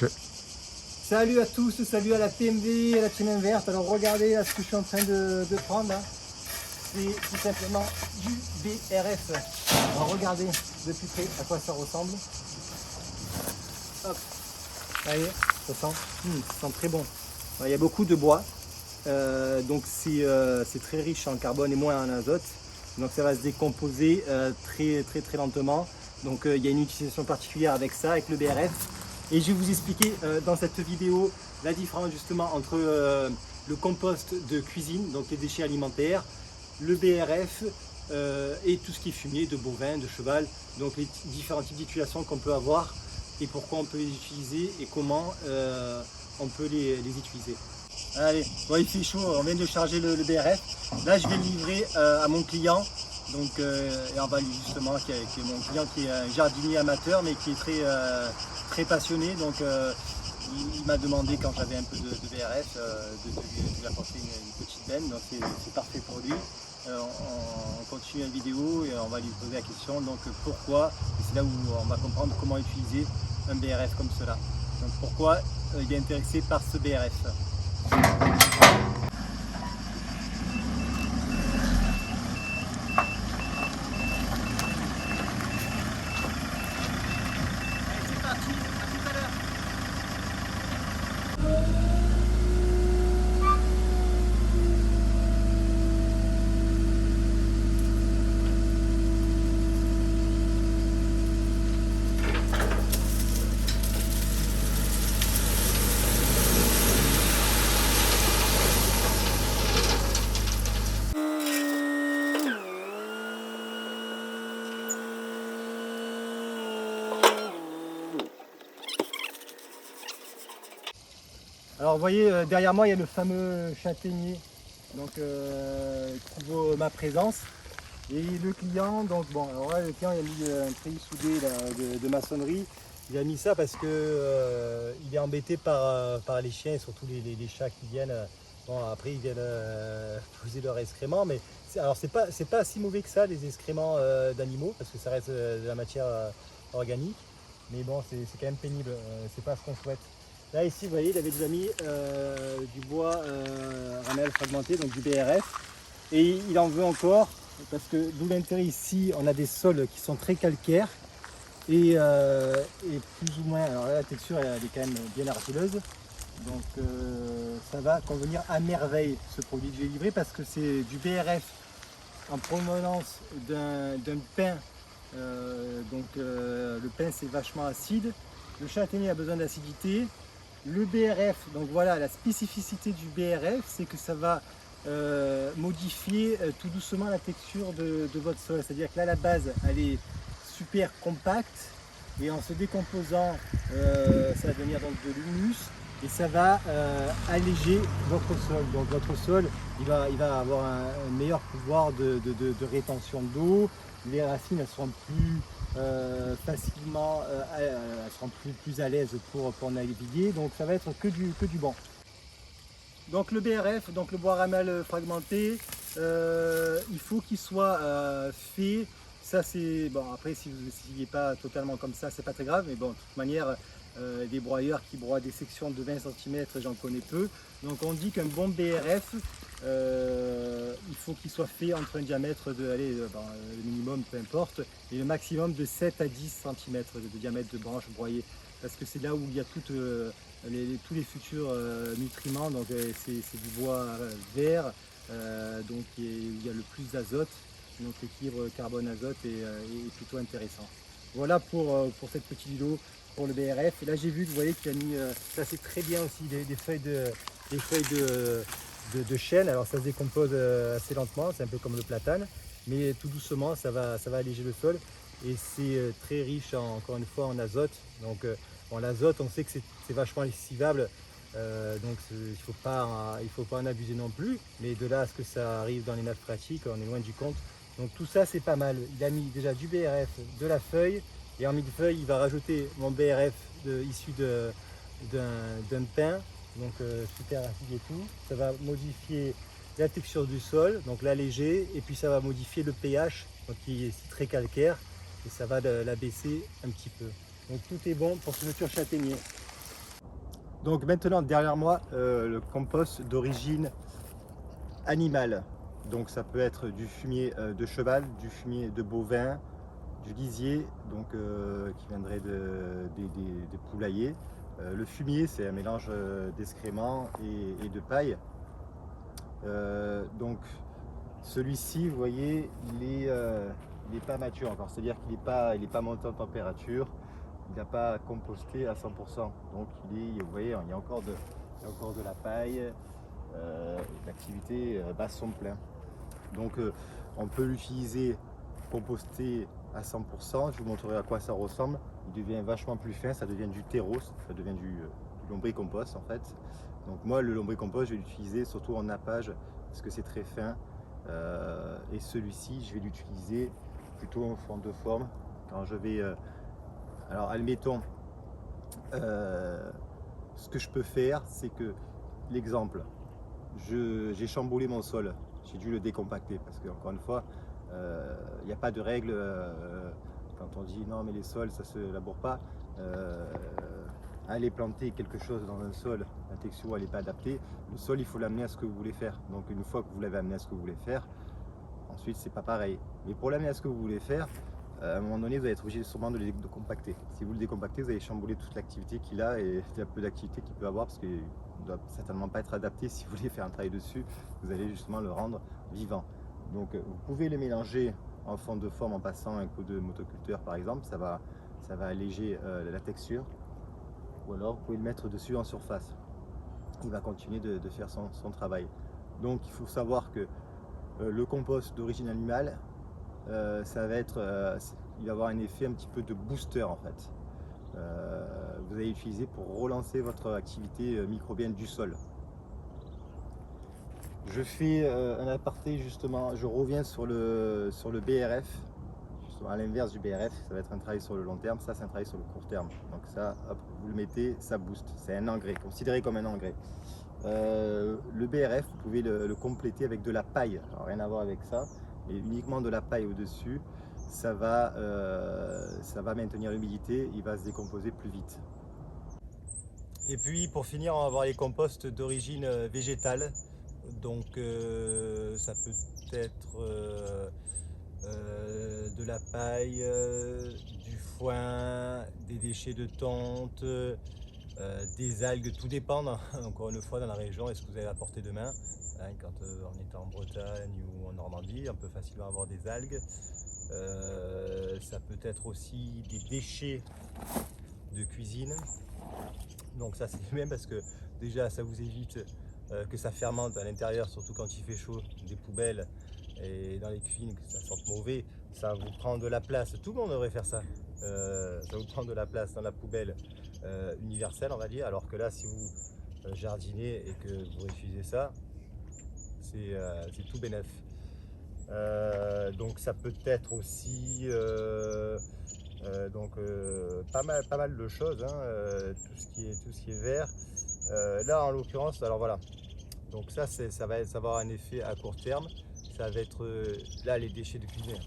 Ok. Salut à tous, salut à la TMV, à la Team Verte. Alors regardez là, ce que je suis en train de prendre là. C'est tout simplement du BRF. Alors regardez de plus près à quoi ça ressemble. Hop, vous voyez, ça sent très bon. Alors, il y a beaucoup de bois, donc c'est très riche en carbone et moins en azote. Donc ça va se décomposer très lentement. Donc il y a une utilisation particulière avec ça, avec le BRF. Et je vais vous expliquer dans cette vidéo la différence justement entre le compost de cuisine, donc les déchets alimentaires, le BRF et tout ce qui est fumier de bovin, de cheval, donc les différents types d'utilisation qu'on peut avoir et pourquoi on peut les utiliser et comment on peut les utiliser. Allez, bon, il fait chaud, on vient de charger le BRF. Là, je vais le livrer à mon client. Donc, et on va lui justement, qui est mon client qui est un jardinier amateur, mais qui est très passionné. Donc, il m'a demandé quand j'avais un peu de BRF de lui apporter une petite benne. Donc, c'est parfait pour lui. On continue la vidéo et on va lui poser la question. Donc, pourquoi? Et c'est là où on va comprendre comment utiliser un BRF comme cela. Donc, pourquoi il est intéressé par ce BRF. Alors vous voyez derrière moi il y a le fameux châtaignier donc, qui vaut ma présence. Et le client, donc bon, alors là, le client il a mis un treillis soudé là, de maçonnerie. Il a mis ça parce que il est embêté par les chiens et surtout les chats qui viennent. Bon, après ils viennent poser leurs excréments, mais alors c'est pas si mauvais que ça les excréments d'animaux parce que ça reste de la matière organique. Mais bon, c'est quand même pénible, c'est pas ce qu'on souhaite. Là ici, vous voyez, il avait déjà mis du bois ramel fragmenté, donc du BRF, et il en veut encore, parce que d'où l'intérêt ici, on a des sols qui sont très calcaires, et plus ou moins, alors là la texture elle est quand même bien argileuse, donc ça va convenir à merveille ce produit que j'ai livré, parce que c'est du BRF en provenance d'un pin, donc le pin c'est vachement acide, le châtaignier a besoin d'acidité. Le BRF, donc voilà, la spécificité du BRF, c'est que ça va modifier tout doucement la texture de votre sol. C'est-à-dire que là, la base, elle est super compacte et en se décomposant, ça va devenir donc de l'humus et ça va alléger votre sol. Donc votre sol, il va avoir un meilleur pouvoir de rétention d'eau. Les racines, elles seront plus facilement, elles seront plus à l'aise pour naviguer, donc ça va être que du bon. Donc le BRF, donc le bois ramel fragmenté, il faut qu'il soit fait, ça c'est, bon après si vous n'essayez pas totalement comme ça, c'est pas très grave, mais bon de toute manière, des broyeurs qui broient des sections de 20 cm, j'en connais peu, donc on dit qu'un bon BRF, il faut qu'il soit fait entre un diamètre de, allez, le minimum peu importe, et le maximum de 7 à 10 cm de diamètre de branche broyée, parce que c'est là où il y a tous les futurs nutriments, donc c'est du bois vert, donc il y a le plus d'azote, donc l'équilibre carbone-azote est plutôt intéressant. Voilà pour cette petite vidéo pour le BRF. Et là j'ai vu que vous voyez qu'il a mis, ça c'est très bien aussi, des feuilles de chêne. Alors ça se décompose assez lentement, c'est un peu comme le platane, mais tout doucement ça va alléger le sol et c'est très riche encore une fois en azote. Donc bon, l'azote on sait que c'est vachement lessivable, donc il faut pas en abuser non plus, mais de là à ce que ça arrive dans les nappes phréatiques, on est loin du compte. Donc tout ça c'est pas mal. Il a mis déjà du BRF, de la feuille, et en millefeuille il va rajouter mon BRF issu d'un pin, donc super acide et tout. Ça va modifier la texture du sol, donc l'alléger, et puis ça va modifier le pH, donc qui est très calcaire, et ça va l'abaisser un petit peu. Donc tout est bon pour ce futur châtaignier. Donc maintenant derrière moi le compost d'origine animale. Donc ça peut être du fumier de cheval, du fumier de bovin, du lisier, donc qui viendrait des poulaillers. Le fumier, c'est un mélange d'excréments et de paille. Donc celui-ci, vous voyez, il est pas mature encore, c'est-à-dire qu'il n'est pas monté en température, il n'a pas composté à 100%. Donc vous voyez, il y a encore de la paille, l'activité bat son plein. Donc on peut l'utiliser composté à 100%, je vous montrerai à quoi ça ressemble. Il devient vachement plus fin, ça devient du terreau, ça devient du lombricompost en fait. Donc moi le lombricompost je vais l'utiliser surtout en nappage parce que c'est très fin. Et celui-ci je vais l'utiliser plutôt en fond de forme. Quand je vais, alors admettons, ce que je peux faire c'est que l'exemple, j'ai chamboulé mon sol, j'ai dû le décompacter parce que encore une fois il n'y a pas de règle quand on dit non mais les sols ça se laboure pas. Aller planter quelque chose dans un sol, la texture elle n'est pas adaptée, le sol il faut l'amener à ce que vous voulez faire. Donc une fois que vous l'avez amené à ce que vous voulez faire, ensuite c'est pas pareil. Mais pour l'amener à ce que vous voulez faire, à un moment donné vous allez être obligé sûrement de le compacter. Si vous le décompactez, vous allez chambouler toute l'activité qu'il a et il y a peu d'activité qu'il peut avoir parce qu'il ne doit certainement pas être adapté. Si vous voulez faire un travail dessus, vous allez justement le rendre vivant. Donc vous pouvez le mélanger en fond de forme en passant un coup de motoculteur par exemple, ça va alléger la texture. Ou alors vous pouvez le mettre dessus en surface. Il va continuer de faire son travail. Donc il faut savoir que le compost d'origine animale, ça va être, il va avoir un effet un petit peu de booster en fait. Vous allez l'utiliser pour relancer votre activité microbienne du sol. Je fais un aparté justement, je reviens sur le BRF, à l'inverse du BRF, ça va être un travail sur le long terme, ça c'est un travail sur le court terme. Donc ça, hop, vous le mettez, ça booste, c'est un engrais, considéré comme un engrais. Le BRF, vous pouvez le compléter avec de la paille, alors rien à voir avec ça, et uniquement de la paille au-dessus, ça va maintenir l'humidité, il va se décomposer plus vite. Et puis pour finir, on va voir les composts d'origine végétale. Donc ça peut être de la paille, du foin, des déchets de tonte, des algues, tout dépend encore une fois dans la région, est-ce que vous allez apporter demain, hein, quand on est en Bretagne ou en Normandie, on peut facilement avoir des algues. Ça peut être aussi des déchets de cuisine, donc ça c'est bien parce que déjà ça vous évite que ça fermente à l'intérieur, surtout quand il fait chaud, des poubelles et dans les cuisines que ça sente mauvais, ça vous prend de la place. Tout le monde devrait faire ça. Ça vous prend de la place dans la poubelle universelle, on va dire, alors que là si vous jardinez et que vous réutilisez ça, c'est tout bénef. Donc ça peut être aussi pas mal de choses, hein, tout ce qui est vert. Là en l'occurrence, alors voilà, donc ça va avoir un effet à court terme. Ça va être là les déchets de cuisine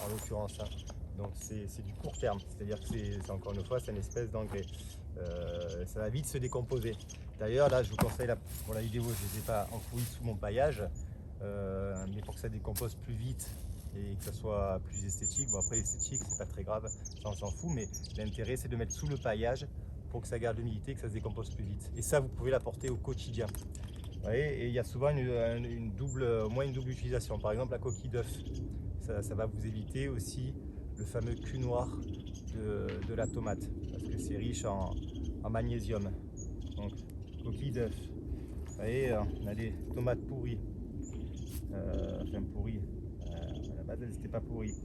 en l'occurrence, hein. Donc c'est du court terme, c'est-à-dire que c'est encore une fois c'est une espèce d'engrais. Ça va vite se décomposer. D'ailleurs là je vous conseille pour la vidéo, je ne les ai pas enfouis sous mon paillage, mais pour que ça décompose plus vite et que ça soit plus esthétique. Bon après l'esthétique c'est pas très grave, ça on s'en fout, mais l'intérêt c'est de mettre sous le paillage pour que ça garde l'humidité, que ça se décompose plus vite. Et ça vous pouvez l'apporter au quotidien. Vous voyez, et il y a souvent au moins une double utilisation. Par exemple la coquille d'œuf, ça va vous éviter aussi le fameux cul noir de la tomate, parce que c'est riche en magnésium. Donc coquille d'œuf. Vous voyez, on a des tomates pourries, enfin pourries, à la base elles n'étaient pas pourries.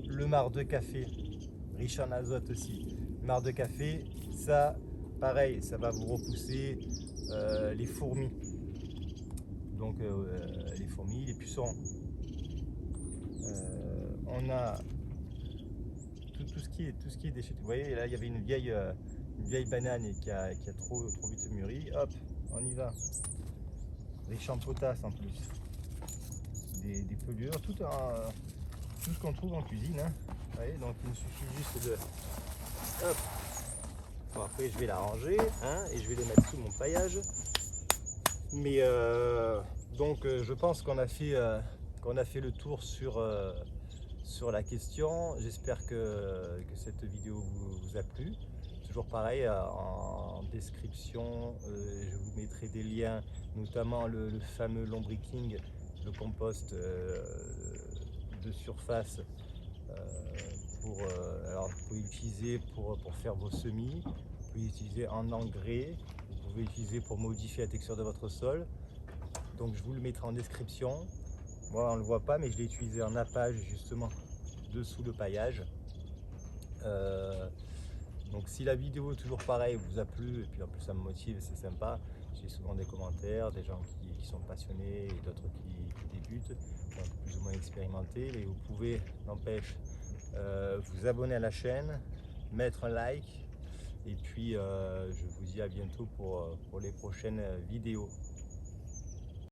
Le marc de café, riche en azote aussi. Le marc de café, ça pareil, ça va vous repousser les fourmis. Donc les fourmis, les pucerons. On a tout ce qui est déchet. Vous voyez, là il y avait une vieille banane qui a trop vite mûri. Hop, on y va. Riche en potasse en plus. Des pelures, tout ce qu'on trouve en cuisine, hein. Vous voyez, donc il nous suffit juste de hop, Bon, après je vais la ranger hein, et je vais les mettre sous mon paillage. Mais donc je pense qu'on a fait le tour sur la question. J'espère que cette vidéo vous a plu. Toujours pareil, en description, je vous mettrai des liens, notamment le fameux lombriking, le compost de surface alors vous pouvez l'utiliser pour faire vos semis, vous pouvez l'utiliser en engrais, vous pouvez l'utiliser pour modifier la texture de votre sol. Donc je vous le mettrai en description. Moi on ne le voit pas mais je l'ai utilisé en nappage justement dessous le paillage. Donc si la vidéo toujours pareil vous a plu et puis en plus ça me motive, c'est sympa. J'ai souvent des commentaires, des gens qui sont passionnés et d'autres qui débutent, donc plus ou moins expérimentés. Mais vous pouvez, n'empêche, vous abonner à la chaîne, mettre un like et puis je vous dis à bientôt pour les prochaines vidéos.